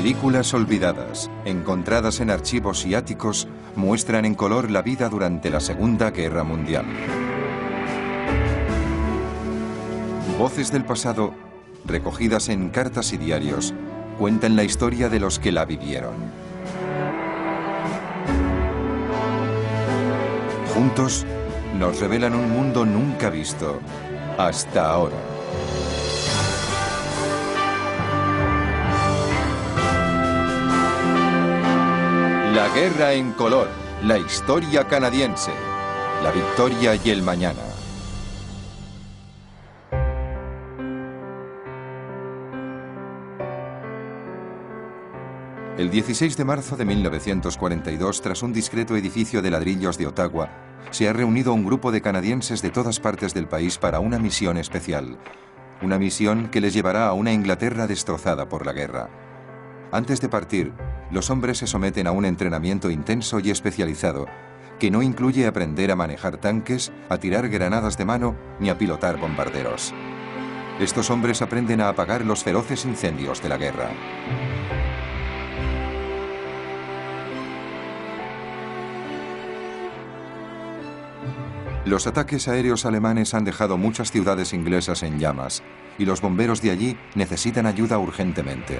Películas olvidadas, encontradas en archivos y áticos, muestran en color la vida durante la Segunda Guerra Mundial. Voces del pasado, recogidas en cartas y diarios, cuentan la historia de los que la vivieron. Juntos, nos revelan un mundo nunca visto hasta ahora. La guerra en color, la historia canadiense, la victoria y el mañana. El 16 de marzo de 1942, tras un discreto edificio de ladrillos de Ottawa, se ha reunido un grupo de canadienses de todas partes del país para una misión especial. Una misión que les llevará a una Inglaterra destrozada por la guerra. Antes de partir, los hombres se someten a un entrenamiento intenso y especializado, que no incluye aprender a manejar tanques, a tirar granadas de mano ni a pilotar bombarderos. Estos hombres aprenden a apagar los feroces incendios de la guerra. Los ataques aéreos alemanes han dejado muchas ciudades inglesas en llamas, y los bomberos de allí necesitan ayuda urgentemente.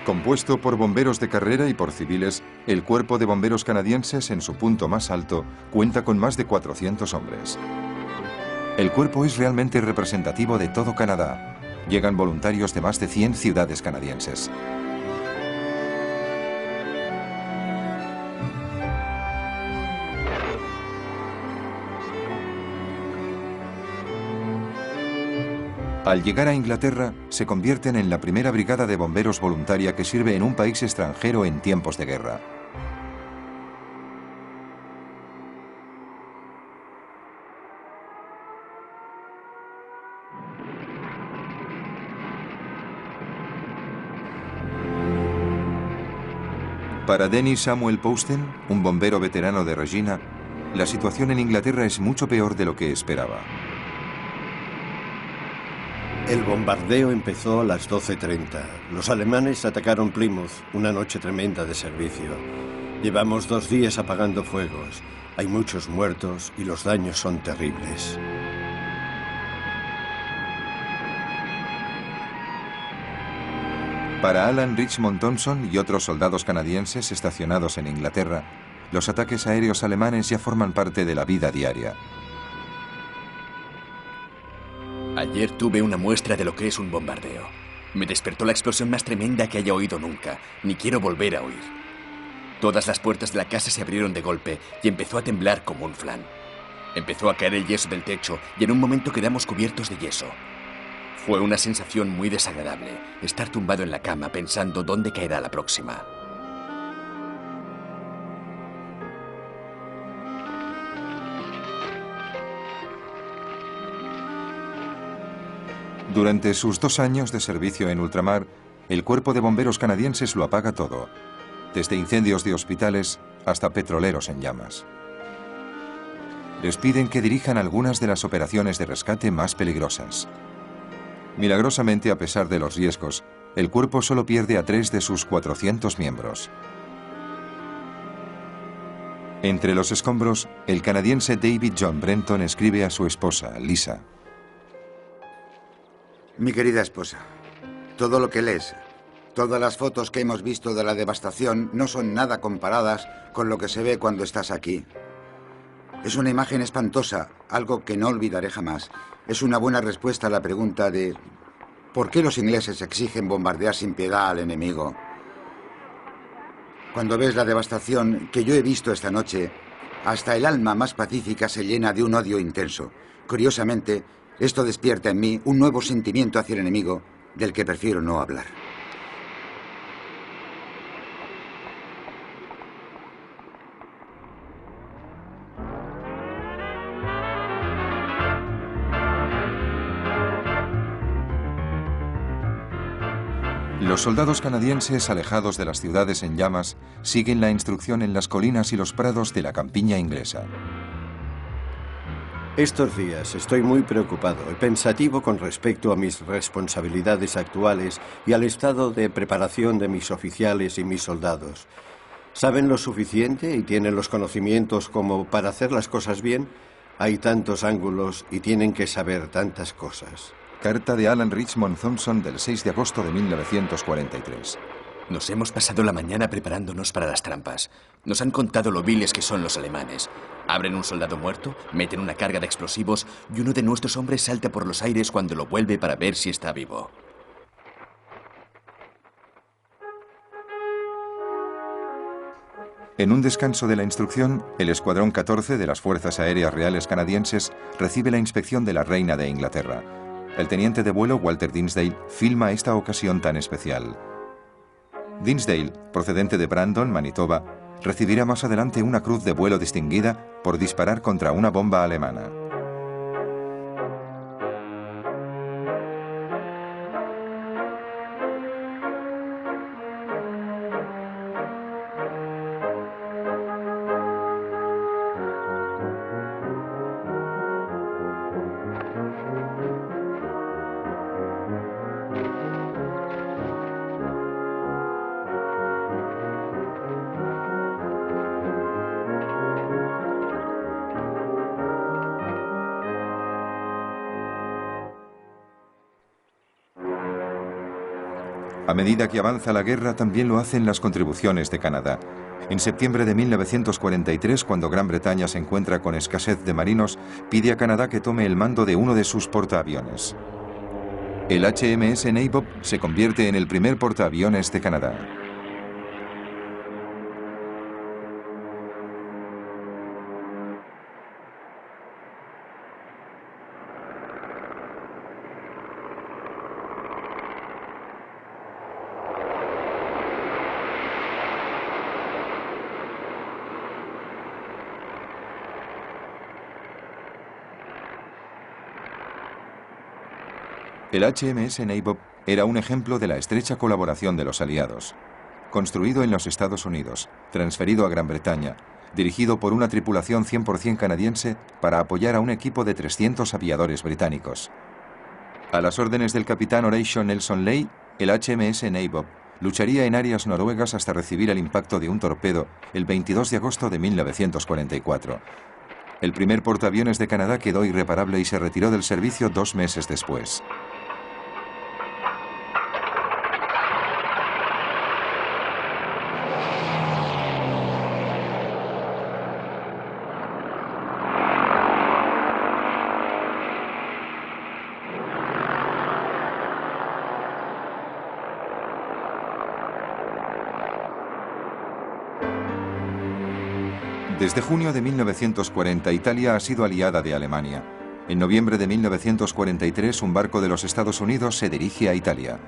Compuesto por bomberos de carrera y por civiles, el Cuerpo de Bomberos Canadienses, en su punto más alto, cuenta con más de 400 hombres. El cuerpo es realmente representativo de todo Canadá. Llegan voluntarios de más de 100 ciudades canadienses. Al llegar a Inglaterra, se convierten en la primera brigada de bomberos voluntaria que sirve en un país extranjero en tiempos de guerra. Para Dennis Samuel Posten, un bombero veterano de Regina, la situación en Inglaterra es mucho peor de lo que esperaba. El bombardeo empezó a las 12:30. Los alemanes atacaron Plymouth, una noche tremenda de servicio. Llevamos 2 días apagando fuegos. Hay muchos muertos y los daños son terribles. Para Alan Richmond Thompson y otros soldados canadienses estacionados en Inglaterra, los ataques aéreos alemanes ya forman parte de la vida diaria. Ayer tuve una muestra de lo que es un bombardeo. Me despertó la explosión más tremenda que haya oído nunca, ni quiero volver a oír. Todas las puertas de la casa se abrieron de golpe y empezó a temblar como un flan. Empezó a caer el yeso del techo y en un momento quedamos cubiertos de yeso. Fue una sensación muy desagradable, estar tumbado en la cama pensando dónde caerá la próxima. Durante sus 2 años de servicio en ultramar, el Cuerpo de Bomberos Canadienses lo apaga todo, desde incendios de hospitales hasta petroleros en llamas. Les piden que dirijan algunas de las operaciones de rescate más peligrosas. Milagrosamente, a pesar de los riesgos, el cuerpo solo pierde a 3 de sus 400 miembros. Entre los escombros, el canadiense David John Brenton escribe a su esposa, Lisa. Mi querida esposa, todo lo que lees, todas las fotos que hemos visto de la devastación no son nada comparadas con lo que se ve cuando estás aquí. Es una imagen espantosa, algo que no olvidaré jamás. Es una buena respuesta a la pregunta de ¿por qué los ingleses exigen bombardear sin piedad al enemigo? Cuando ves la devastación que yo he visto esta noche, hasta el alma más pacífica se llena de un odio intenso. Curiosamente, esto despierta en mí un nuevo sentimiento hacia el enemigo del que prefiero no hablar. Los soldados canadienses, alejados de las ciudades en llamas, siguen la instrucción en las colinas y los prados de la campiña inglesa. Estos días estoy muy preocupado y pensativo con respecto a mis responsabilidades actuales y al estado de preparación de mis oficiales y mis soldados. ¿Saben lo suficiente y tienen los conocimientos como para hacer las cosas bien? Hay tantos ángulos y tienen que saber tantas cosas. Carta de Alan Richmond Thompson del 6 de agosto de 1943. Nos hemos pasado la mañana preparándonos para las trampas. Nos han contado lo viles que son los alemanes. Abren un soldado muerto, meten una carga de explosivos y uno de nuestros hombres salta por los aires cuando lo vuelve para ver si está vivo. En un descanso de la instrucción, el Escuadrón 14 de las Fuerzas Aéreas Reales Canadienses recibe la inspección de la Reina de Inglaterra. El teniente de vuelo Walter Dinsdale filma esta ocasión tan especial. Dinsdale, procedente de Brandon, Manitoba, recibirá más adelante una cruz de vuelo distinguida por disparar contra una bomba alemana. A medida que avanza la guerra, también lo hacen las contribuciones de Canadá. En septiembre de 1943, cuando Gran Bretaña se encuentra con escasez de marinos, pide a Canadá que tome el mando de uno de sus portaaviones. El HMS Nabob se convierte en el primer portaaviones de Canadá. El HMS Nabob era un ejemplo de la estrecha colaboración de los aliados. Construido en los Estados Unidos, transferido a Gran Bretaña, dirigido por una tripulación 100% canadiense para apoyar a un equipo de 300 aviadores británicos. A las órdenes del capitán Horatio Nelson Leigh, el HMS Nabob lucharía en áreas noruegas hasta recibir el impacto de un torpedo el 22 de agosto de 1944. El primer portaaviones de Canadá quedó irreparable y se retiró del servicio 2 meses después. Desde junio de 1940, Italia ha sido aliada de Alemania. En noviembre de 1943, un barco de los Estados Unidos se dirige a Italia.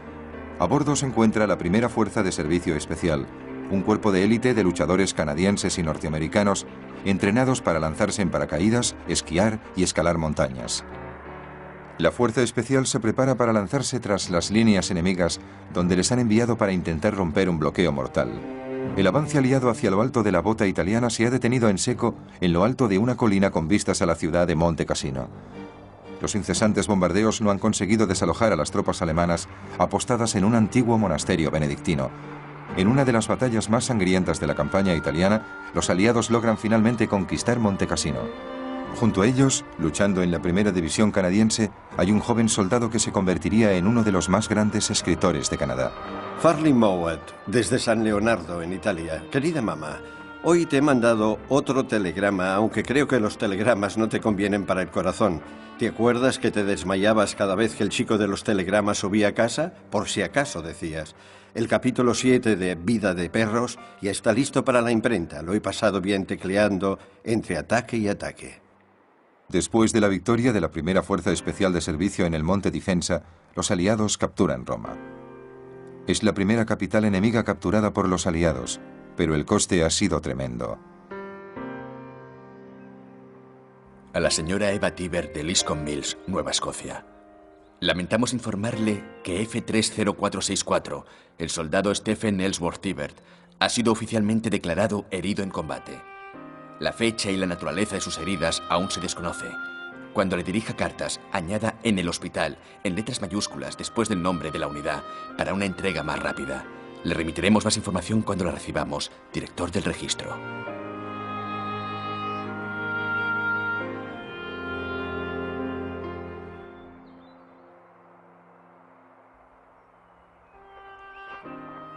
A bordo se encuentra la primera Fuerza de Servicio Especial, un cuerpo de élite de luchadores canadienses y norteamericanos entrenados para lanzarse en paracaídas, esquiar y escalar montañas. La Fuerza Especial se prepara para lanzarse tras las líneas enemigas, donde les han enviado para intentar romper un bloqueo mortal. El avance aliado hacia lo alto de la bota italiana se ha detenido en seco en lo alto de una colina con vistas a la ciudad de Monte Cassino. Los incesantes bombardeos no han conseguido desalojar a las tropas alemanas apostadas en un antiguo monasterio benedictino. En una de las batallas más sangrientas de la campaña italiana, los aliados logran finalmente conquistar Monte Cassino. Junto a ellos, luchando en la primera división canadiense, hay un joven soldado que se convertiría en uno de los más grandes escritores de Canadá. Farley Mowat, desde San Leonardo, en Italia. Querida mamá, hoy te he mandado otro telegrama, aunque creo que los telegramas no te convienen para el corazón. ¿Te acuerdas que te desmayabas cada vez que el chico de los telegramas subía a casa? Por si acaso, decías. El capítulo 7 de Vida de Perros ya está listo para la imprenta. Lo he pasado bien tecleando entre ataque y ataque. Después de la victoria de la primera Fuerza Especial de Servicio en el Monte Difensa, los aliados capturan Roma. Es la primera capital enemiga capturada por los aliados, pero el coste ha sido tremendo. A la señora Eva Tiber de Liscombe Mills, Nueva Escocia. Lamentamos informarle que F30464, el soldado Stephen Ellsworth Tibert, ha sido oficialmente declarado herido en combate. La fecha y la naturaleza de sus heridas aún se desconoce. cuando le dirija cartas, añada "en el hospital", en letras mayúsculas, después del nombre de la unidad, para una entrega más rápida. Le remitiremos más información cuando la recibamos. Director del registro.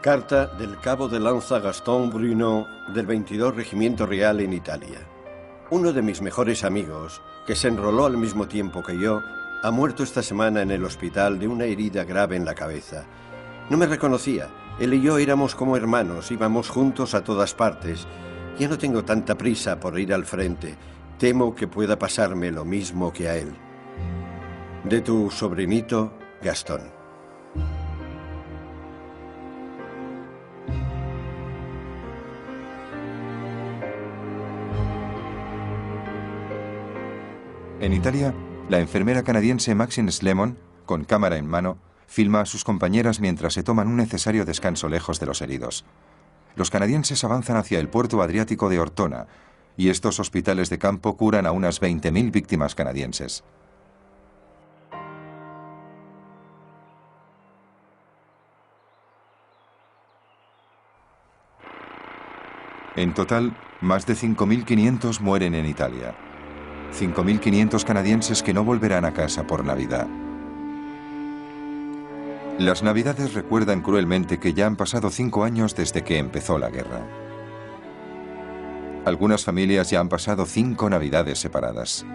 Carta del cabo de lanza Gastón Bruno del 22 Regimiento Real en Italia. Uno de mis mejores amigos, que se enroló al mismo tiempo que yo, ha muerto esta semana en el hospital de una herida grave en la cabeza. No me reconocía. Él y yo éramos como hermanos, íbamos juntos a todas partes. Ya no tengo tanta prisa por ir al frente. Temo que pueda pasarme lo mismo que a él. De tu sobrinito, Gastón. En Italia, la enfermera canadiense Maxine Slemon, con cámara en mano, filma a sus compañeras mientras se toman un necesario descanso lejos de los heridos. Los canadienses avanzan hacia el puerto adriático de Ortona, y estos hospitales de campo curan a unas 20.000 víctimas canadienses. En total, más de 5.500 mueren en Italia. 5.500 canadienses que no volverán a casa por Navidad. Las Navidades recuerdan cruelmente que ya han pasado 5 años desde que empezó la guerra. Algunas familias ya han pasado 5 Navidades separadas.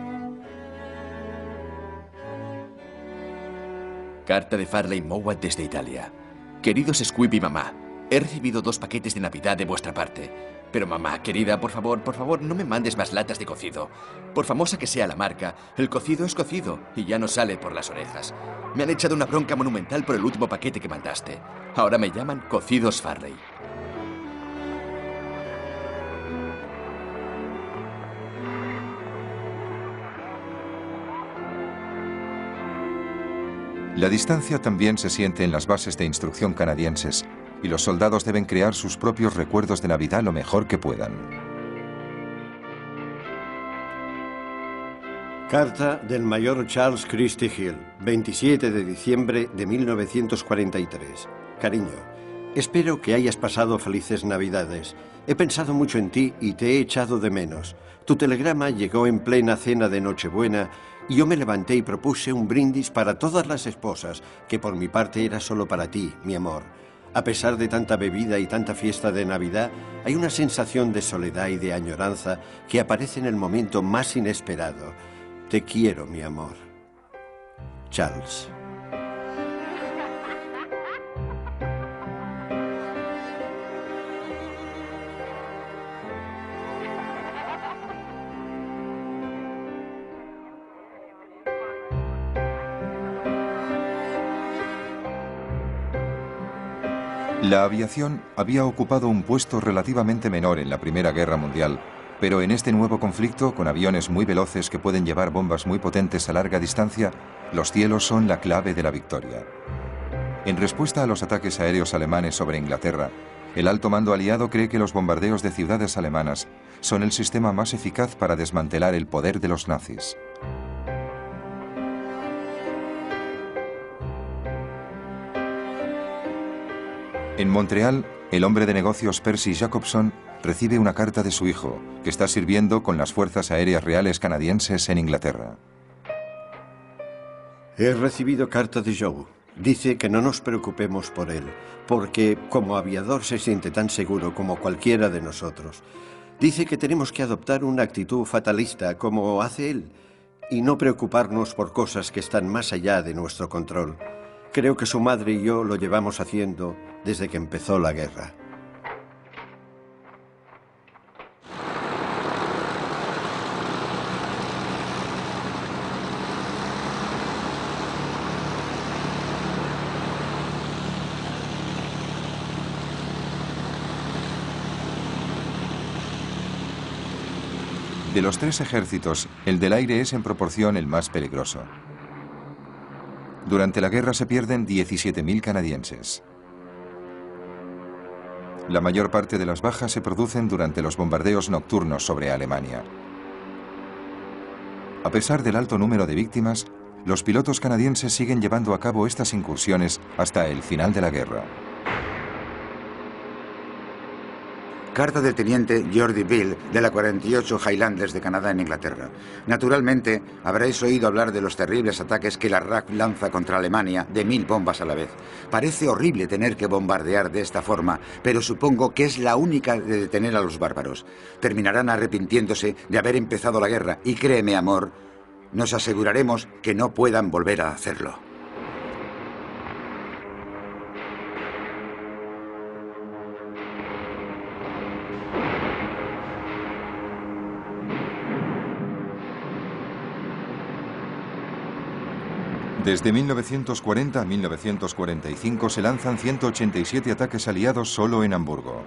Carta de Farley Mowat desde Italia. Queridos Squib y mamá, he recibido 2 paquetes de Navidad de vuestra parte. Pero mamá, querida, por favor, no me mandes más latas de cocido. Por famosa que sea la marca, el cocido es cocido y ya no sale por las orejas. Me han echado una bronca monumental por el último paquete que mandaste. Ahora me llaman Cocidos Farley. La distancia también se siente en las bases de instrucción canadienses, y los soldados deben crear sus propios recuerdos de Navidad lo mejor que puedan. Carta del mayor Charles Christie Hill, 27 de diciembre de 1943. Cariño, espero que hayas pasado felices Navidades. He pensado mucho en ti y te he echado de menos. Tu telegrama llegó en plena cena de Nochebuena y yo me levanté y propuse un brindis para todas las esposas, que por mi parte era solo para ti, mi amor. A pesar de tanta bebida y tanta fiesta de Navidad, hay una sensación de soledad y de añoranza que aparece en el momento más inesperado. Te quiero, mi amor. Charles. La aviación había ocupado un puesto relativamente menor en la Primera Guerra Mundial, pero en este nuevo conflicto, con aviones muy veloces que pueden llevar bombas muy potentes a larga distancia, los cielos son la clave de la victoria. En respuesta a los ataques aéreos alemanes sobre Inglaterra, el alto mando aliado cree que los bombardeos de ciudades alemanas son el sistema más eficaz para desmantelar el poder de los nazis. En Montreal, el hombre de negocios Percy Jacobson recibe una carta de su hijo, que está sirviendo con las Fuerzas Aéreas Reales Canadienses en Inglaterra. He recibido carta de Joe. Dice que no nos preocupemos por él, porque como aviador se siente tan seguro como cualquiera de nosotros. Dice que tenemos que adoptar una actitud fatalista como hace él y no preocuparnos por cosas que están más allá de nuestro control. Creo que su madre y yo lo llevamos haciendo desde que empezó la guerra. De los 3 ejércitos, el del aire es en proporción el más peligroso. Durante la guerra se pierden 17.000 canadienses. La mayor parte de las bajas se producen durante los bombardeos nocturnos sobre Alemania. A pesar del alto número de víctimas, los pilotos canadienses siguen llevando a cabo estas incursiones hasta el final de la guerra. Carta del teniente Geordie Bill de la 48 Highlanders de Canadá en Inglaterra. Naturalmente, habréis oído hablar de los terribles ataques que la RAF lanza contra Alemania de 1000 bombas a la vez. Parece horrible tener que bombardear de esta forma, pero supongo que es la única de detener a los bárbaros. Terminarán arrepintiéndose de haber empezado la guerra y créeme, amor, nos aseguraremos que no puedan volver a hacerlo. Desde 1940 a 1945 se lanzan 187 ataques aliados solo en Hamburgo.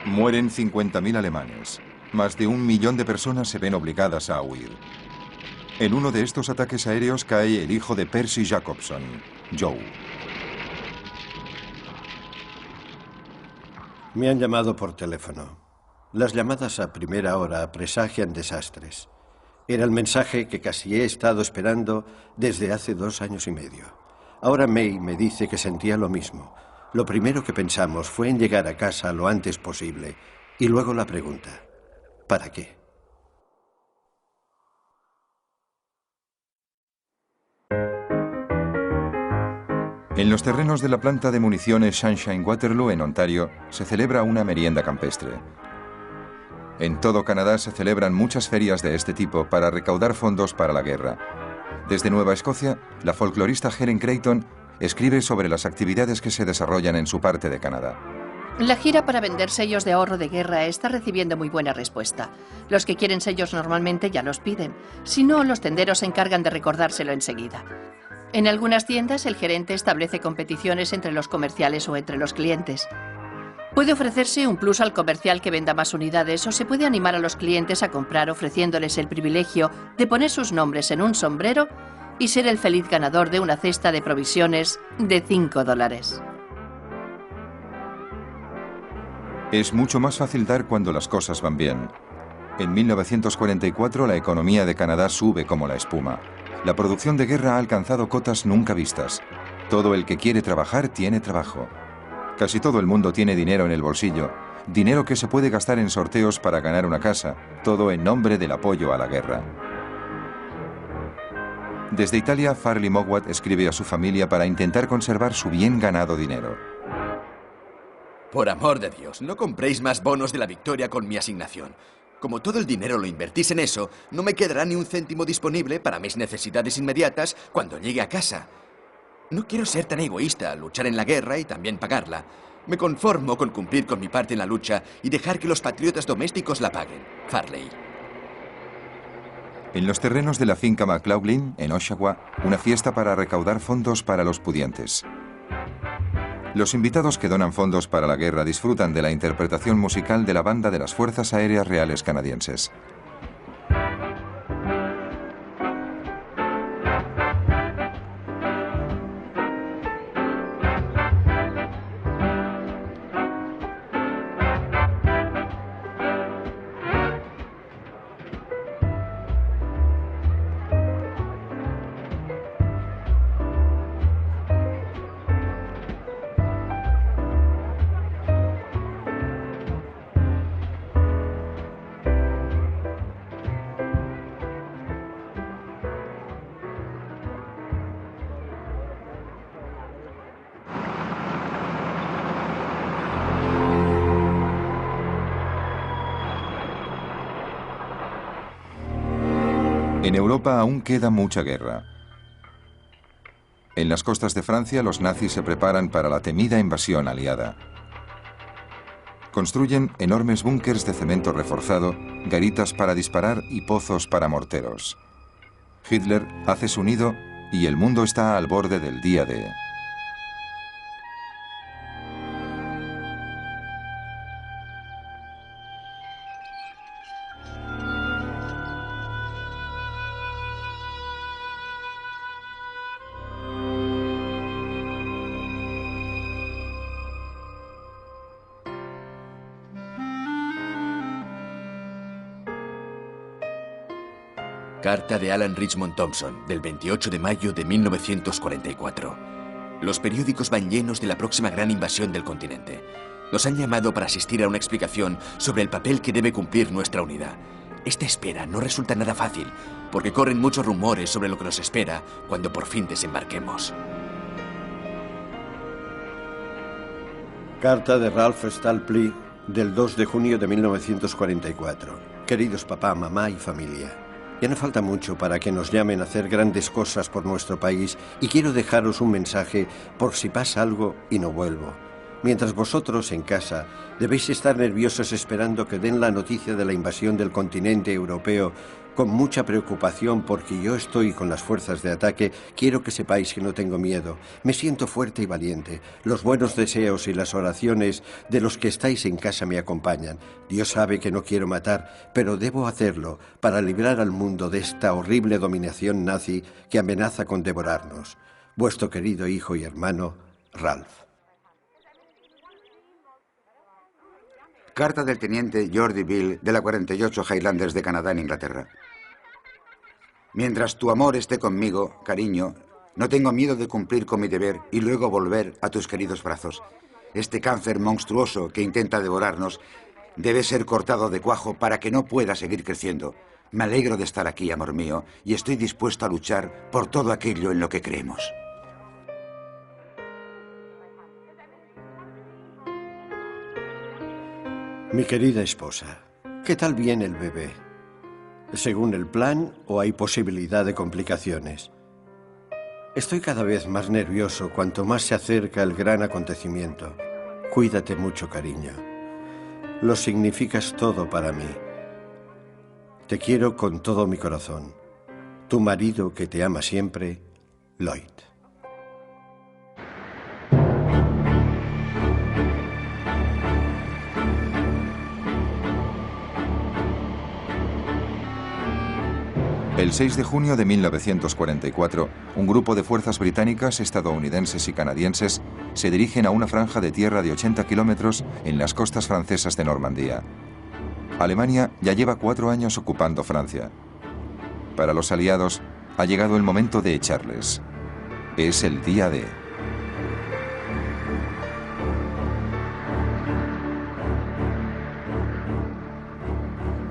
Mueren 50.000 alemanes. Más de 1 millón de personas se ven obligadas a huir. En uno de estos ataques aéreos cae el hijo de Percy Jacobson, Joe. Me han llamado por teléfono. Las llamadas a primera hora presagian desastres. Era el mensaje que casi he estado esperando desde hace 2 años y medio. Ahora May me dice que sentía lo mismo. Lo primero que pensamos fue en llegar a casa lo antes posible. Y luego la pregunta, ¿para qué? En los terrenos de la planta de municiones Sunshine Waterloo, en Ontario, se celebra una merienda campestre. En todo Canadá se celebran muchas ferias de este tipo para recaudar fondos para la guerra. Desde Nueva Escocia, la folclorista Helen Creighton escribe sobre las actividades que se desarrollan en su parte de Canadá. La gira para vender sellos de ahorro de guerra está recibiendo muy buena respuesta. Los que quieren sellos normalmente ya los piden. Si no, los tenderos se encargan de recordárselo enseguida. En algunas tiendas, el gerente establece competiciones entre los comerciales o entre los clientes. Puede ofrecerse un plus al comercial que venda más unidades o se puede animar a los clientes a comprar ofreciéndoles el privilegio de poner sus nombres en un sombrero y ser el feliz ganador de una cesta de provisiones de $5. Es mucho más fácil dar cuando las cosas van bien. En 1944 la economía de Canadá sube como la espuma. La producción de guerra ha alcanzado cotas nunca vistas. Todo el que quiere trabajar tiene trabajo. Casi todo el mundo tiene dinero en el bolsillo, dinero que se puede gastar en sorteos para ganar una casa, todo en nombre del apoyo a la guerra. Desde Italia, Farley Mowat escribe a su familia para intentar conservar su bien ganado dinero. Por amor de Dios, no compréis más bonos de la victoria con mi asignación. Como todo el dinero lo invertís en eso, no me quedará ni un céntimo disponible para mis necesidades inmediatas cuando llegue a casa. No quiero ser tan egoísta, luchar en la guerra y también pagarla. Me conformo con cumplir con mi parte en la lucha y dejar que los patriotas domésticos la paguen. Farley. En los terrenos de la finca McLaughlin, en Oshawa, una fiesta para recaudar fondos para los pudientes. Los invitados que donan fondos para la guerra disfrutan de la interpretación musical de la banda de las Fuerzas Aéreas Reales Canadienses. En Europa aún queda mucha guerra. En las costas de Francia, los nazis se preparan para la temida invasión aliada. Construyen enormes búnkers de cemento reforzado, garitas para disparar y pozos para morteros. Hitler hace su nido y el mundo está al borde del día D. Carta de Alan Richmond Thompson, del 28 de mayo de 1944. Los periódicos van llenos de la próxima gran invasión del continente. Nos han llamado para asistir a una explicación sobre el papel que debe cumplir nuestra unidad. Esta espera no resulta nada fácil, porque corren muchos rumores sobre lo que nos espera cuando por fin desembarquemos. Carta de Ralph Stalpley, del 2 de junio de 1944. Queridos papá, mamá y familia. Ya no falta mucho para que nos llamen a hacer grandes cosas por nuestro país y quiero dejaros un mensaje por si pasa algo y no vuelvo. Mientras vosotros en casa debéis estar nerviosos esperando que den la noticia de la invasión del continente europeo con mucha preocupación porque yo estoy con las fuerzas de ataque, quiero que sepáis que no tengo miedo. Me siento fuerte y valiente. Los buenos deseos y las oraciones de los que estáis en casa me acompañan. Dios sabe que no quiero matar, pero debo hacerlo para librar al mundo de esta horrible dominación nazi que amenaza con devorarnos. Vuestro querido hijo y hermano, Ralph. Carta del teniente Geordie Bill de la 48 Highlanders de Canadá en Inglaterra. Mientras tu amor esté conmigo, cariño, no tengo miedo de cumplir con mi deber y luego volver a tus queridos brazos. Este cáncer monstruoso que intenta devorarnos debe ser cortado de cuajo para que no pueda seguir creciendo. Me alegro de estar aquí, amor mío, y estoy dispuesto a luchar por todo aquello en lo que creemos. Mi querida esposa, ¿qué tal viene el bebé? ¿Según el plan o hay posibilidad de complicaciones? Estoy cada vez más nervioso cuanto más se acerca el gran acontecimiento. Cuídate mucho, cariño. Lo significas todo para mí. Te quiero con todo mi corazón. Tu marido que te ama siempre, Lloyd. El 6 de junio de 1944, un grupo de fuerzas británicas, estadounidenses y canadienses se dirigen a una franja de tierra de 80 kilómetros en las costas francesas de Normandía. Alemania ya lleva 4 años ocupando Francia. Para los aliados, ha llegado el momento de echarles. Es el día D.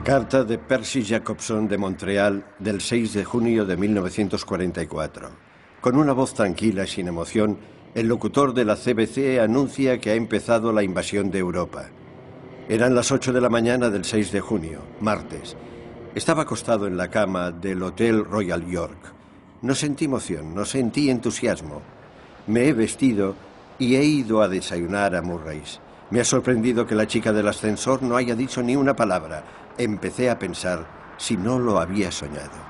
Carta de Percy Jacobson de Montreal del 6 de junio de 1944. Con una voz tranquila y sin emoción, el locutor de la CBC anuncia que ha empezado la invasión de Europa. Eran las 8 de la mañana del 6 de junio, martes. Estaba acostado en la cama del Hotel Royal York. No sentí emoción, no sentí entusiasmo. Me he vestido y he ido a desayunar a Murray's. Me ha sorprendido que la chica del ascensor no haya dicho ni una palabra. Empecé a pensar si no lo había soñado.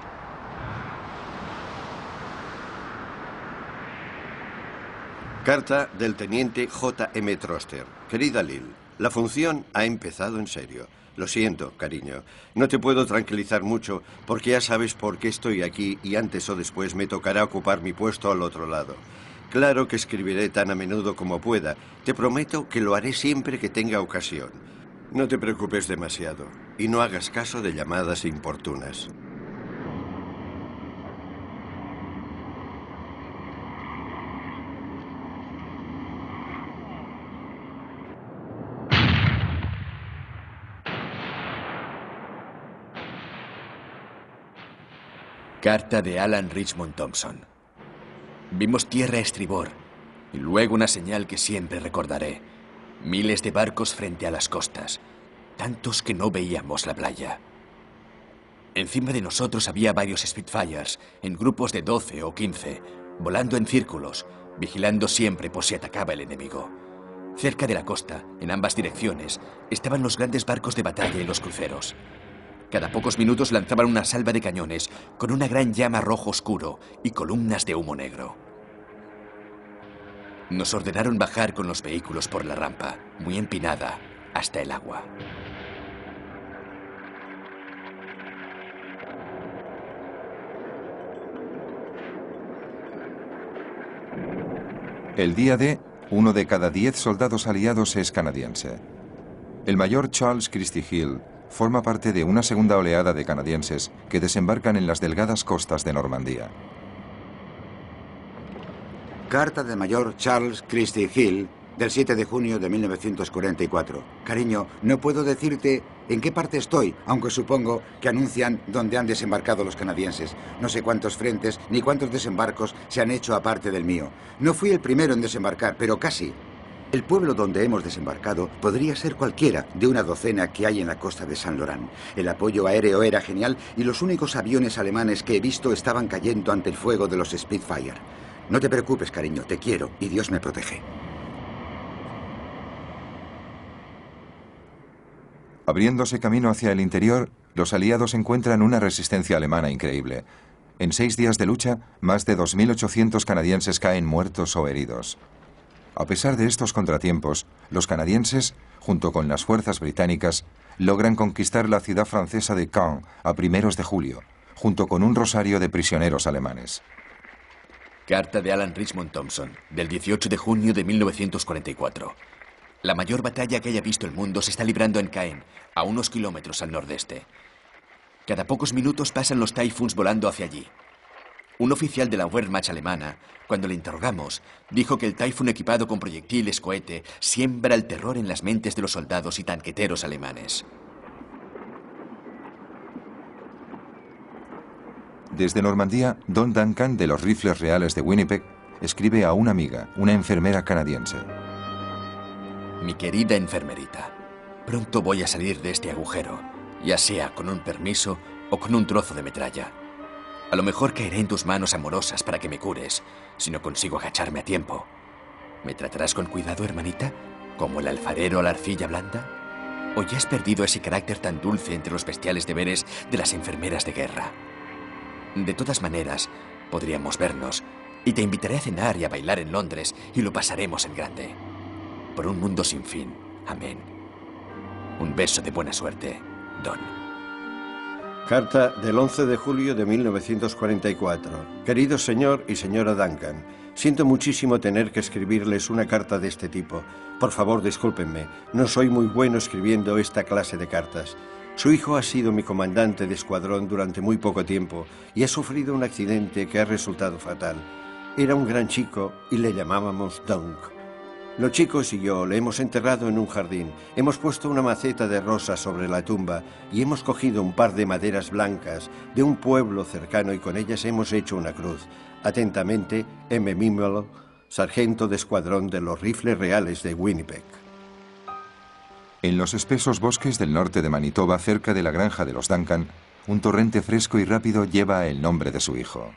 Carta del teniente J.M. Troster. Querida Lil, la función ha empezado en serio. Lo siento, cariño. No te puedo tranquilizar mucho porque ya sabes por qué estoy aquí y antes o después me tocará ocupar mi puesto al otro lado. Claro que escribiré tan a menudo como pueda. Te prometo que lo haré siempre que tenga ocasión. No te preocupes demasiado y no hagas caso de llamadas importunas. Carta de Alan Richmond Thompson. Vimos tierra a estribor y luego una señal que siempre recordaré. Miles de barcos frente a las costas, tantos que no veíamos la playa. Encima de nosotros había varios Spitfires, en grupos de 12 o 15, volando en círculos, vigilando siempre por si atacaba el enemigo. Cerca de la costa, en ambas direcciones, estaban los grandes barcos de batalla y los cruceros. Cada pocos minutos lanzaban una salva de cañones con una gran llama rojo oscuro y columnas de humo negro. Nos ordenaron bajar con los vehículos por la rampa, muy empinada, hasta el agua. El día D, 1 de cada 10 soldados aliados es canadiense. El mayor Charles Christie Hill forma parte de una segunda oleada de canadienses que desembarcan en las delgadas costas de Normandía. Carta de mayor Charles Christie Hill, del 7 de junio de 1944. Cariño, no puedo decirte en qué parte estoy, aunque supongo que anuncian dónde han desembarcado los canadienses. No sé cuántos frentes ni cuántos desembarcos se han hecho aparte del mío. No fui el primero en desembarcar, pero casi. El pueblo donde hemos desembarcado podría ser cualquiera de una docena que hay en la costa de Saint Laurent. El apoyo aéreo era genial y los únicos aviones alemanes que he visto estaban cayendo ante el fuego de los Spitfire. No te preocupes, cariño, te quiero y Dios me protege. Abriéndose camino hacia el interior, los aliados encuentran una resistencia alemana increíble. En 6 días de lucha, más de 2.800 canadienses caen muertos o heridos. A pesar de estos contratiempos, los canadienses, junto con las fuerzas británicas, logran conquistar la ciudad francesa de Caen a primeros de julio, junto con un rosario de prisioneros alemanes. Carta de Alan Richmond Thompson, del 18 de junio de 1944. La mayor batalla que haya visto el mundo se está librando en Caen, a unos kilómetros al nordeste. Cada pocos minutos pasan los Typhoons volando hacia allí. Un oficial de la Wehrmacht alemana, cuando le interrogamos, dijo que el Typhoon equipado con proyectiles cohete siembra el terror en las mentes de los soldados y tanqueteros alemanes. Desde Normandía, Don Duncan, de los Rifles Reales de Winnipeg, escribe a una amiga, una enfermera canadiense. Mi querida enfermerita, pronto voy a salir de este agujero, ya sea con un permiso o con un trozo de metralla. A lo mejor caeré en tus manos amorosas para que me cures, si no consigo agacharme a tiempo. ¿Me tratarás con cuidado, hermanita, como el alfarero a la arcilla blanda? ¿O ya has perdido ese carácter tan dulce entre los bestiales deberes de las enfermeras de guerra? De todas maneras, podríamos vernos, y te invitaré a cenar y a bailar en Londres, y lo pasaremos en grande. Por un mundo sin fin. Amén. Un beso de buena suerte, Don. Carta del 11 de julio de 1944. Querido señor y señora Duncan, siento muchísimo tener que escribirles una carta de este tipo. Por favor, discúlpenme, no soy muy bueno escribiendo esta clase de cartas. Su hijo ha sido mi comandante de escuadrón durante muy poco tiempo y ha sufrido un accidente que ha resultado fatal. Era un gran chico y le llamábamos Dunk. Los chicos y yo le hemos enterrado en un jardín, hemos puesto una maceta de rosas sobre la tumba y hemos cogido un par de maderas blancas de un pueblo cercano y con ellas hemos hecho una cruz. Atentamente, M. Mimmel, sargento de escuadrón de los Rifles Reales de Winnipeg. En los espesos bosques del norte de Manitoba, cerca de la granja de los Duncan, un torrente fresco y rápido lleva el nombre de su hijo.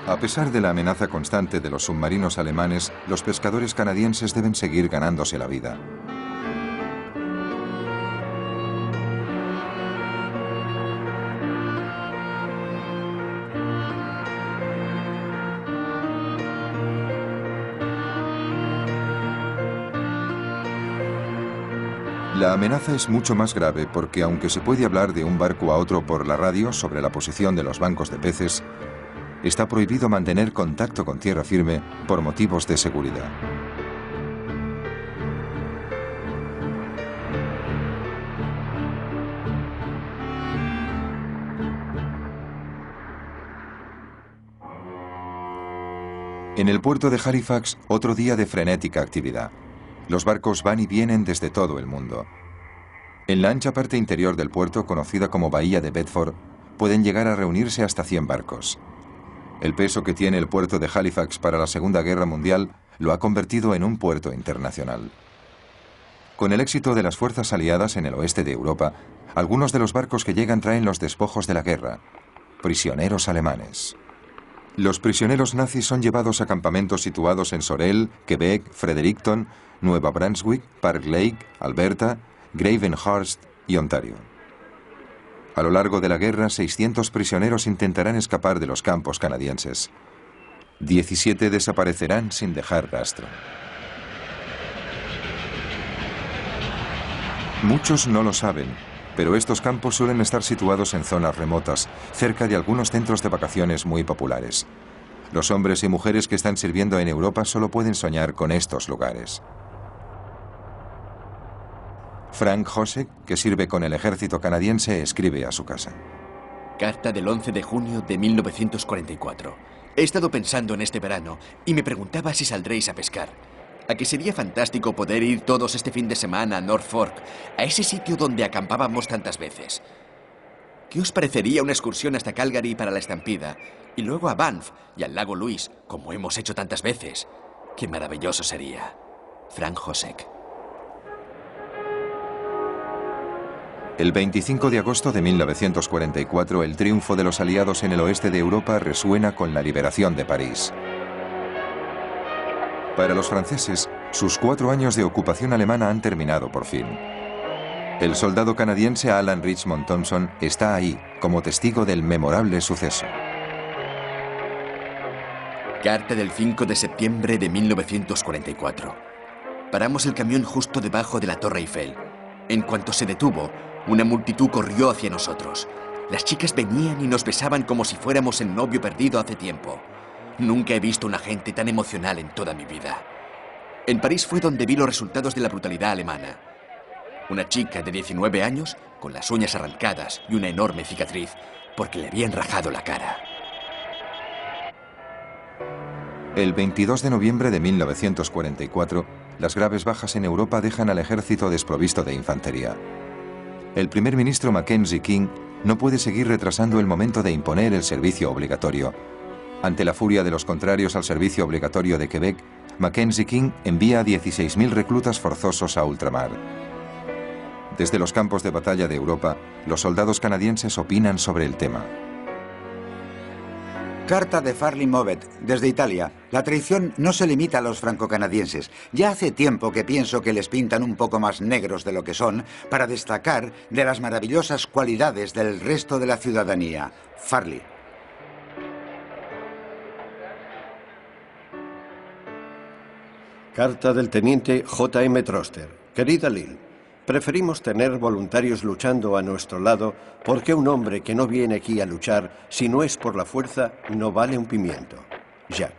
A pesar de la amenaza constante de los submarinos alemanes, los pescadores canadienses deben seguir ganándose la vida. La amenaza es mucho más grave porque, aunque se puede hablar de un barco a otro por la radio sobre la posición de los bancos de peces, está prohibido mantener contacto con tierra firme por motivos de seguridad. En el puerto de Halifax, otro día de frenética actividad. Los barcos van y vienen desde todo el mundo. En la ancha parte interior del puerto, conocida como Bahía de Bedford, pueden llegar a reunirse hasta 100 barcos. El peso que tiene el puerto de Halifax para la Segunda Guerra Mundial lo ha convertido en un puerto internacional. Con el éxito de las fuerzas aliadas en el oeste de Europa, algunos de los barcos que llegan traen los despojos de la guerra, prisioneros alemanes. Los prisioneros nazis son llevados a campamentos situados en Sorel, Quebec, Fredericton, Nueva Brunswick, Park Lake, Alberta, Gravenhurst y Ontario. A lo largo de la guerra, 600 prisioneros intentarán escapar de los campos canadienses. 17 desaparecerán sin dejar rastro. Muchos no lo saben, pero estos campos suelen estar situados en zonas remotas, cerca de algunos centros de vacaciones muy populares. Los hombres y mujeres que están sirviendo en Europa solo pueden soñar con estos lugares. Frank Hosek, que sirve con el ejército canadiense, escribe a su casa. Carta del 11 de junio de 1944. He estado pensando en este verano y me preguntaba si saldréis a pescar. ¿A que sería fantástico poder ir todos este fin de semana a North Fork, a ese sitio donde acampábamos tantas veces? ¿Qué os parecería una excursión hasta Calgary para la estampida y luego a Banff y al lago Louise, como hemos hecho tantas veces? ¡Qué maravilloso sería! Frank Hosek. El 25 de agosto de 1944, el triunfo de los aliados en el oeste de Europa resuena con la liberación de París. Para los franceses, sus 4 años de ocupación alemana han terminado por fin. El soldado canadiense Alan Richmond Thompson está ahí, como testigo del memorable suceso. Carta del 5 de septiembre de 1944. Paramos el camión justo debajo de la Torre Eiffel. En cuanto se detuvo, una multitud corrió hacia nosotros. Las chicas venían y nos besaban como si fuéramos el novio perdido hace tiempo. Nunca he visto una gente tan emocional en toda mi vida. En París fue donde vi los resultados de la brutalidad alemana. Una chica de 19 años, con las uñas arrancadas y una enorme cicatriz, porque le habían rajado la cara. El 22 de noviembre de 1944, las graves bajas en Europa dejan al ejército desprovisto de infantería. El primer ministro Mackenzie King no puede seguir retrasando el momento de imponer el servicio obligatorio. Ante la furia de los contrarios al servicio obligatorio de Quebec, Mackenzie King envía a 16.000 reclutas forzosos a ultramar. Desde los campos de batalla de Europa, los soldados canadienses opinan sobre el tema. Carta de Farley Movet, desde Italia. La traición no se limita a los franco-canadienses. Ya hace tiempo que pienso que les pintan un poco más negros de lo que son para destacar de las maravillosas cualidades del resto de la ciudadanía. Farley. Carta del teniente J.M. Troster. Querida Lil, preferimos tener voluntarios luchando a nuestro lado porque un hombre que no viene aquí a luchar, si no es por la fuerza, no vale un pimiento. Jack.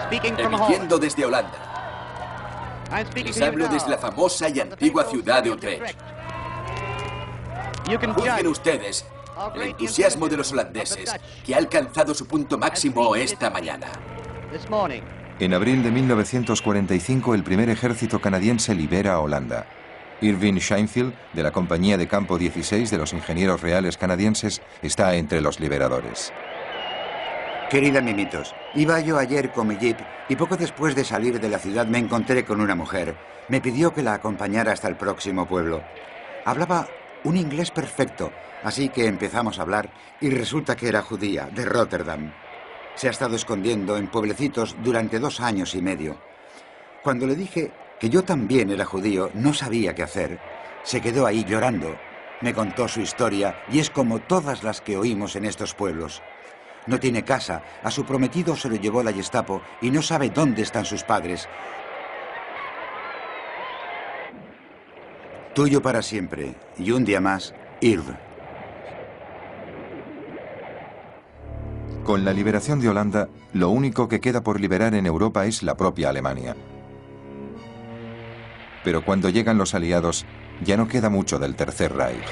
Emitiendo desde Holanda. Les hablo desde la famosa y antigua ciudad de Utrecht. Juzguen ustedes el entusiasmo de los holandeses, que ha alcanzado su punto máximo esta mañana. En abril de 1945, el primer ejército canadiense libera a Holanda. Irving Scheinfeld, de la Compañía de Campo 16 de los Ingenieros Reales Canadienses, está entre los liberadores. Querida Mimitos, iba yo ayer con mi jeep y poco después de salir de la ciudad me encontré con una mujer. Me pidió que la acompañara hasta el próximo pueblo. Hablaba un inglés perfecto, así que empezamos a hablar y resulta que era judía, de Rotterdam. Se ha estado escondiendo en pueblecitos durante 2 años y medio. Cuando le dije que yo también era judío, no sabía qué hacer. Se quedó ahí llorando. Me contó su historia y es como todas las que oímos en estos pueblos. No tiene casa, a su prometido se lo llevó la Gestapo y no sabe dónde están sus padres. Tuyo para siempre, y un día más, Irv. Con la liberación de Holanda, lo único que queda por liberar en Europa es la propia Alemania. Pero cuando llegan los aliados, ya no queda mucho del Tercer Reich.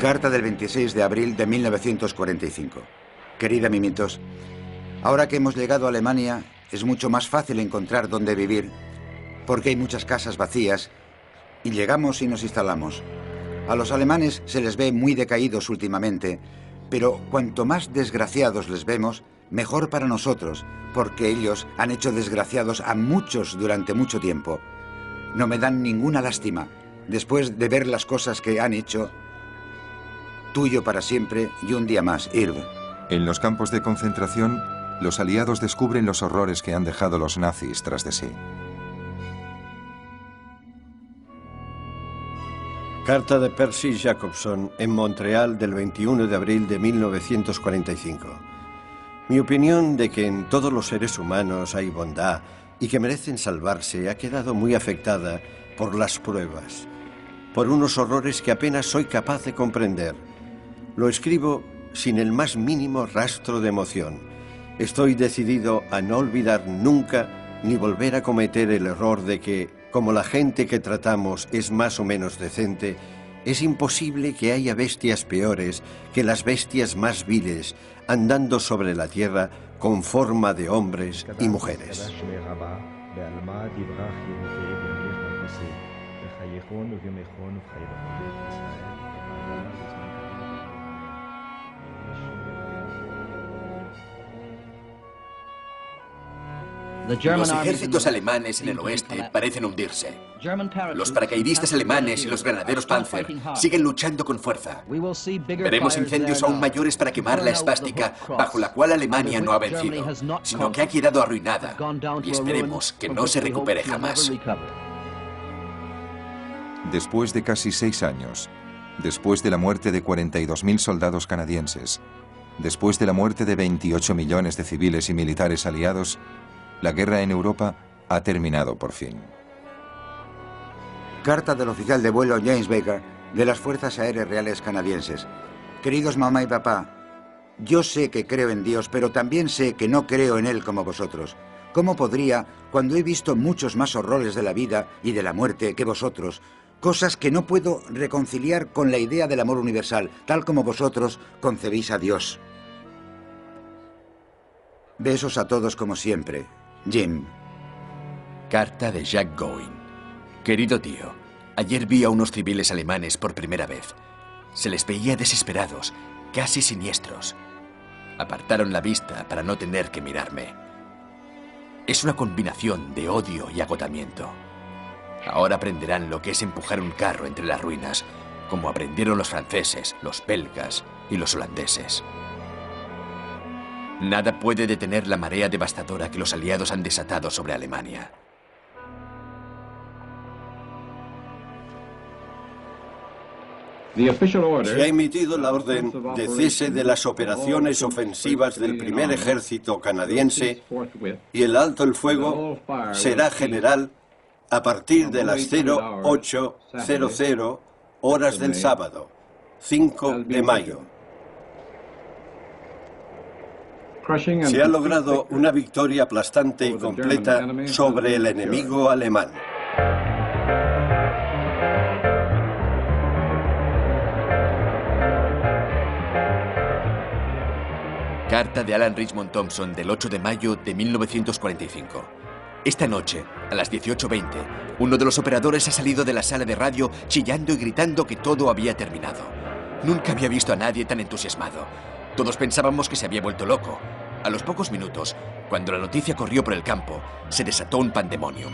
Carta del 26 de abril de 1945. Querida Mimitos, ahora que hemos llegado a Alemania, es mucho más fácil encontrar dónde vivir, porque hay muchas casas vacías, y llegamos y nos instalamos. A los alemanes se les ve muy decaídos últimamente, pero cuanto más desgraciados les vemos, mejor para nosotros, porque ellos han hecho desgraciados a muchos durante mucho tiempo. No me dan ninguna lástima. Después de ver las cosas que han hecho, tuyo para siempre y un día más, Irv. En los campos de concentración, los aliados descubren los horrores que han dejado los nazis tras de sí. Carta de Percy Jacobson en Montreal del 21 de abril de 1945. Mi opinión de que en todos los seres humanos hay bondad y que merecen salvarse ha quedado muy afectada por las pruebas, por unos horrores que apenas soy capaz de comprender. Lo escribo sin el más mínimo rastro de emoción. Estoy decidido a no olvidar nunca ni volver a cometer el error de que, como la gente que tratamos es más o menos decente, es imposible que haya bestias peores que las bestias más viles andando sobre la tierra con forma de hombres y mujeres. Los ejércitos alemanes en el oeste parecen hundirse. Los paracaidistas alemanes y los granaderos Panzer siguen luchando con fuerza. Veremos incendios aún mayores para quemar la esvástica bajo la cual Alemania no ha vencido, sino que ha quedado arruinada, y esperemos que no se recupere jamás. Después de casi 6 años, después de la muerte de 42.000 soldados canadienses, después de la muerte de 28 millones de civiles y militares aliados, la guerra en Europa ha terminado por fin. Carta del oficial de vuelo James Baker, de las Fuerzas Aéreas Reales Canadienses. Queridos mamá y papá, yo sé que creo en Dios, pero también sé que no creo en Él como vosotros. ¿Cómo podría, cuando he visto muchos más horrores de la vida y de la muerte que vosotros, cosas que no puedo reconciliar con la idea del amor universal, tal como vosotros concebís a Dios? Besos a todos como siempre. Jim. Carta de Jack Goin. Querido tío, ayer vi a unos civiles alemanes por primera vez. Se les veía desesperados, casi siniestros. Apartaron la vista para no tener que mirarme. Es una combinación de odio y agotamiento. Ahora aprenderán lo que es empujar un carro entre las ruinas, como aprendieron los franceses, los belgas y los holandeses. Nada puede detener la marea devastadora que los aliados han desatado sobre Alemania. Se ha emitido la orden de cese de las operaciones ofensivas del primer ejército canadiense y el alto el fuego será general a partir de las 08:00 horas del sábado, 5 de mayo. Se ha logrado una victoria aplastante y completa sobre el enemigo alemán. Carta de Alan Richmond Thompson del 8 de mayo de 1945. Esta noche, a las 18:20, uno de los operadores ha salido de la sala de radio chillando y gritando que todo había terminado. Nunca había visto a nadie tan entusiasmado. Todos pensábamos que se había vuelto loco. A los pocos minutos, cuando la noticia corrió por el campo, se desató un pandemonium.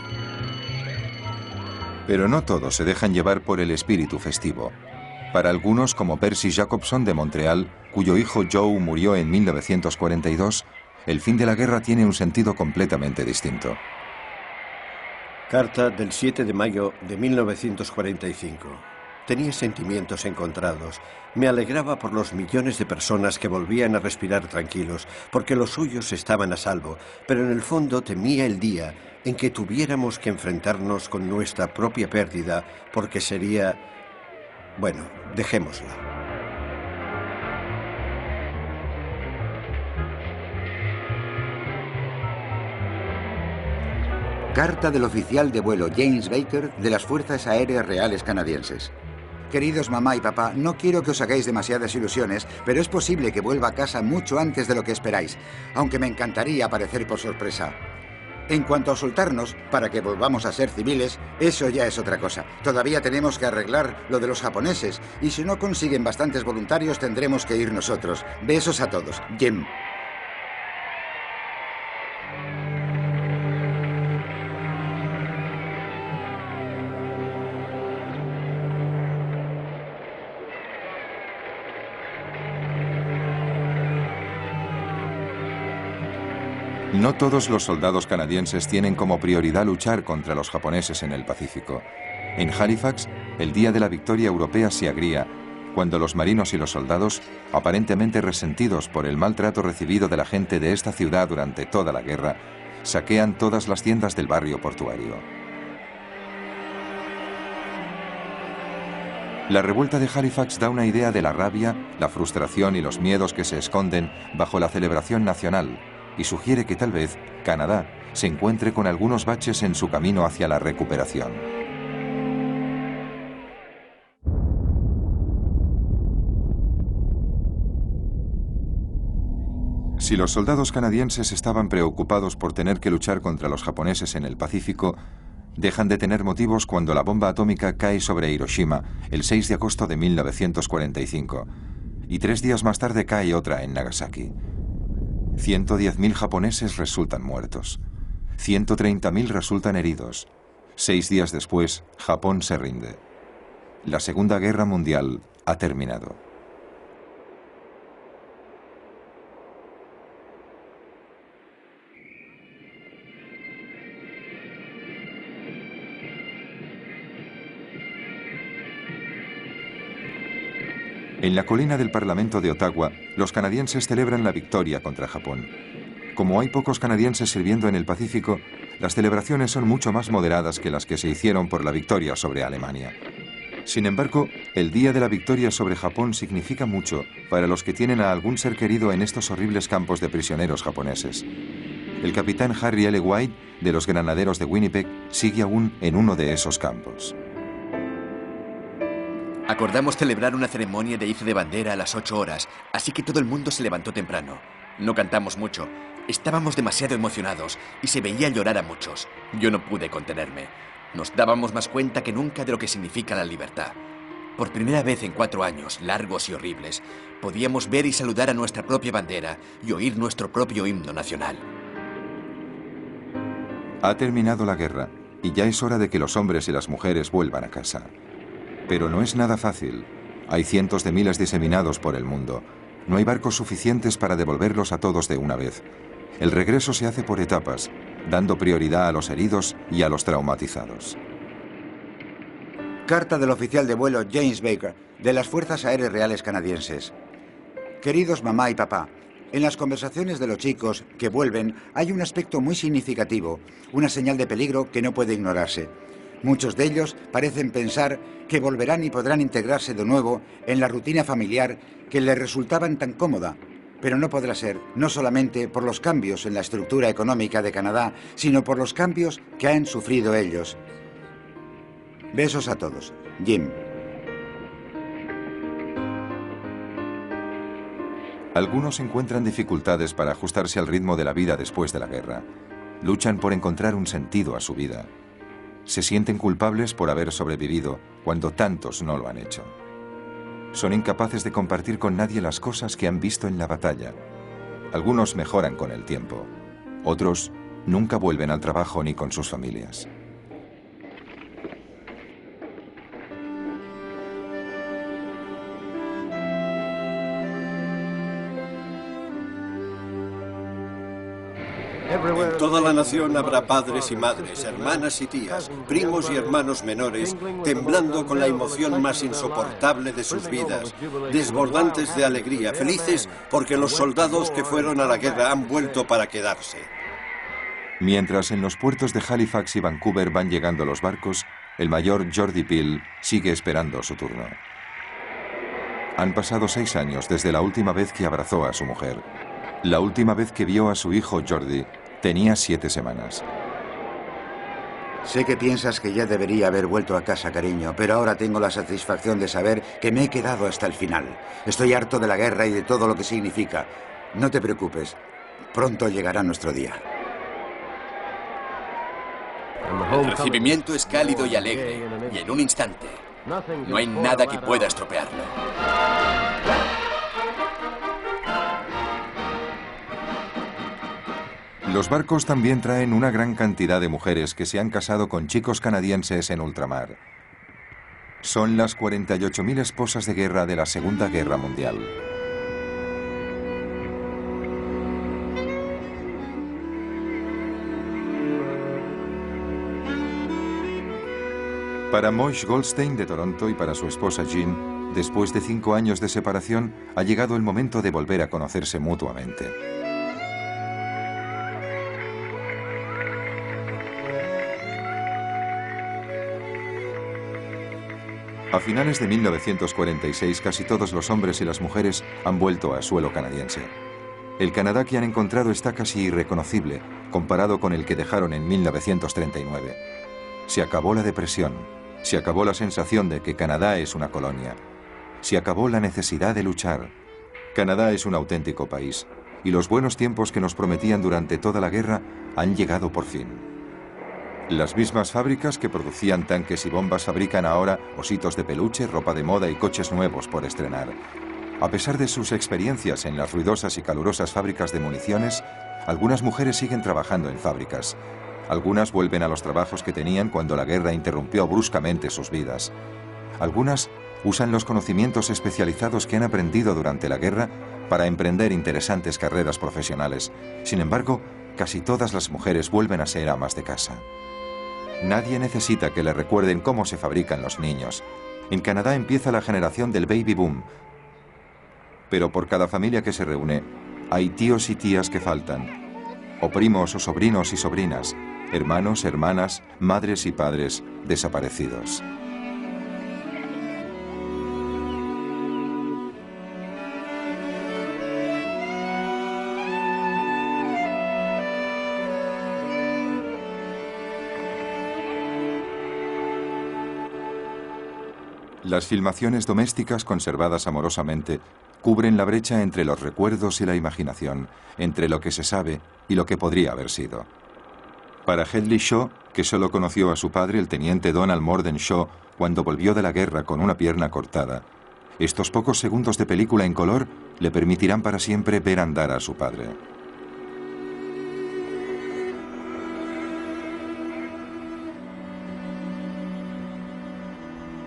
Pero no todos se dejan llevar por el espíritu festivo. Para algunos, como Percy Jacobson de Montreal, cuyo hijo Joe murió en 1942, el fin de la guerra tiene un sentido completamente distinto. Carta del 7 de mayo de 1945. Tenía sentimientos encontrados. Me alegraba por los millones de personas que volvían a respirar tranquilos, porque los suyos estaban a salvo, pero en el fondo temía el día en que tuviéramos que enfrentarnos con nuestra propia pérdida, porque sería... Bueno, dejémosla. Carta del oficial de vuelo James Baker de las Fuerzas Aéreas Reales Canadienses. Queridos mamá y papá, no quiero que os hagáis demasiadas ilusiones, pero es posible que vuelva a casa mucho antes de lo que esperáis, aunque me encantaría aparecer por sorpresa. En cuanto a soltarnos, para que volvamos a ser civiles, eso ya es otra cosa. Todavía tenemos que arreglar lo de los japoneses, y si no consiguen bastantes voluntarios tendremos que ir nosotros. Besos a todos. Jim. No todos los soldados canadienses tienen como prioridad luchar contra los japoneses en el Pacífico. En Halifax, el día de la victoria europea se agría cuando los marinos y los soldados, aparentemente resentidos por el maltrato recibido de la gente de esta ciudad durante toda la guerra, saquean todas las tiendas del barrio portuario. La revuelta de Halifax da una idea de la rabia, la frustración y los miedos que se esconden bajo la celebración nacional y sugiere que tal vez Canadá se encuentre con algunos baches en su camino hacia la recuperación. Si los soldados canadienses estaban preocupados por tener que luchar contra los japoneses en el Pacífico, dejan de tener motivos cuando la bomba atómica cae sobre Hiroshima el 6 de agosto de 1945 y 3 días más tarde cae otra en Nagasaki. 110.000 japoneses resultan muertos. 130.000 resultan heridos. 6 días después, Japón se rinde. La Segunda Guerra Mundial ha terminado. En la colina del Parlamento de Ottawa, los canadienses celebran la victoria contra Japón. Como hay pocos canadienses sirviendo en el Pacífico, las celebraciones son mucho más moderadas que las que se hicieron por la victoria sobre Alemania. Sin embargo, el día de la victoria sobre Japón significa mucho para los que tienen a algún ser querido en estos horribles campos de prisioneros japoneses. El capitán Harry L. White, de los Granaderos de Winnipeg, sigue aún en uno de esos campos. Acordamos celebrar una ceremonia de izar de bandera a las 8 horas, así que todo el mundo se levantó temprano. No cantamos mucho, estábamos demasiado emocionados y se veía llorar a muchos. Yo no pude contenerme. Nos dábamos más cuenta que nunca de lo que significa la libertad. Por primera vez en 4 años, largos y horribles, podíamos ver y saludar a nuestra propia bandera y oír nuestro propio himno nacional. Ha terminado la guerra y ya es hora de que los hombres y las mujeres vuelvan a casa. Pero no es nada fácil. Hay cientos de miles diseminados por el mundo. No hay barcos suficientes para devolverlos a todos de una vez. El regreso se hace por etapas, dando prioridad a los heridos y a los traumatizados. Carta del oficial de vuelo James Baker, de las Fuerzas Aéreas Reales Canadienses. Queridos mamá y papá, en las conversaciones de los chicos que vuelven hay un aspecto muy significativo, una señal de peligro que no puede ignorarse. Muchos de ellos parecen pensar que volverán y podrán integrarse de nuevo en la rutina familiar que les resultaban tan cómoda, pero no podrá ser, no solamente por los cambios en la estructura económica de Canadá, sino por los cambios que han sufrido ellos. Besos a todos. Jim. Algunos encuentran dificultades para ajustarse al ritmo de la vida después de la guerra. Luchan por encontrar un sentido a su vida. Se sienten culpables por haber sobrevivido cuando tantos no lo han hecho. Son incapaces de compartir con nadie las cosas que han visto en la batalla. Algunos mejoran con el tiempo. Otros nunca vuelven al trabajo ni con sus familias. En toda la nación habrá padres y madres, hermanas y tías, primos y hermanos menores, temblando con la emoción más insoportable de sus vidas, desbordantes de alegría, felices porque los soldados que fueron a la guerra han vuelto para quedarse. Mientras en los puertos de Halifax y Vancouver van llegando los barcos, el mayor Jordi Peel sigue esperando su turno. Han pasado 6 años desde la última vez que abrazó a su mujer. La última vez que vio a su hijo Jordi tenía 7 semanas. Sé que piensas que ya debería haber vuelto a casa, cariño, pero ahora tengo la satisfacción de saber que me he quedado hasta el final. Estoy harto de la guerra y de todo lo que significa. No te preocupes, pronto llegará nuestro día. El recibimiento es cálido y alegre, y en un instante. No hay nada que pueda estropearlo. Los barcos también traen una gran cantidad de mujeres que se han casado con chicos canadienses en ultramar. Son las 48.000 esposas de guerra de la Segunda Guerra Mundial. Para Moish Goldstein de Toronto y para su esposa Jean, después de 5 años de separación, ha llegado el momento de volver a conocerse mutuamente. A finales de 1946, casi todos los hombres y las mujeres han vuelto a suelo canadiense. El Canadá que han encontrado está casi irreconocible, comparado con el que dejaron en 1939. Se acabó la depresión, se acabó la sensación de que Canadá es una colonia, se acabó la necesidad de luchar. Canadá es un auténtico país, y los buenos tiempos que nos prometían durante toda la guerra han llegado por fin. Las mismas fábricas que producían tanques y bombas fabrican ahora ositos de peluche, ropa de moda y coches nuevos por estrenar. A pesar de sus experiencias en las ruidosas y calurosas fábricas de municiones, algunas mujeres siguen trabajando en fábricas. Algunas vuelven a los trabajos que tenían cuando la guerra interrumpió bruscamente sus vidas. Algunas usan los conocimientos especializados que han aprendido durante la guerra para emprender interesantes carreras profesionales. Sin embargo, casi todas las mujeres vuelven a ser amas de casa. Nadie necesita que le recuerden cómo se fabrican los niños. En Canadá empieza la generación del baby boom. Pero por cada familia que se reúne, hay tíos y tías que faltan, o primos o sobrinos y sobrinas, hermanos, hermanas, madres y padres desaparecidos. Las filmaciones domésticas conservadas amorosamente cubren la brecha entre los recuerdos y la imaginación, entre lo que se sabe y lo que podría haber sido. Para Hedley Shaw, que solo conoció a su padre, el teniente Donald Morden Shaw, cuando volvió de la guerra con una pierna cortada, estos pocos segundos de película en color le permitirán para siempre ver andar a su padre.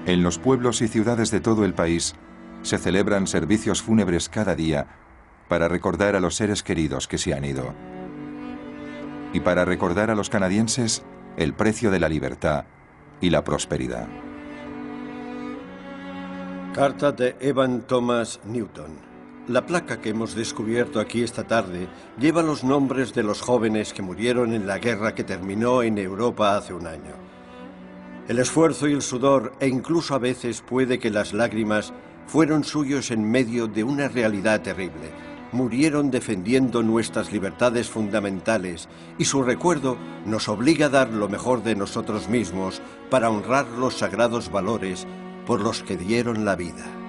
En los pueblos y ciudades de todo el país se celebran servicios fúnebres cada día para recordar a los seres queridos que se han ido. Y para recordar a los canadienses el precio de la libertad y la prosperidad. Carta de Evan Thomas Newton. La placa que hemos descubierto aquí esta tarde lleva los nombres de los jóvenes que murieron en la guerra que terminó en Europa hace un año. El esfuerzo y el sudor, e incluso a veces puede que las lágrimas, fueron suyos en medio de una realidad terrible. Murieron defendiendo nuestras libertades fundamentales y su recuerdo nos obliga a dar lo mejor de nosotros mismos para honrar los sagrados valores por los que dieron la vida.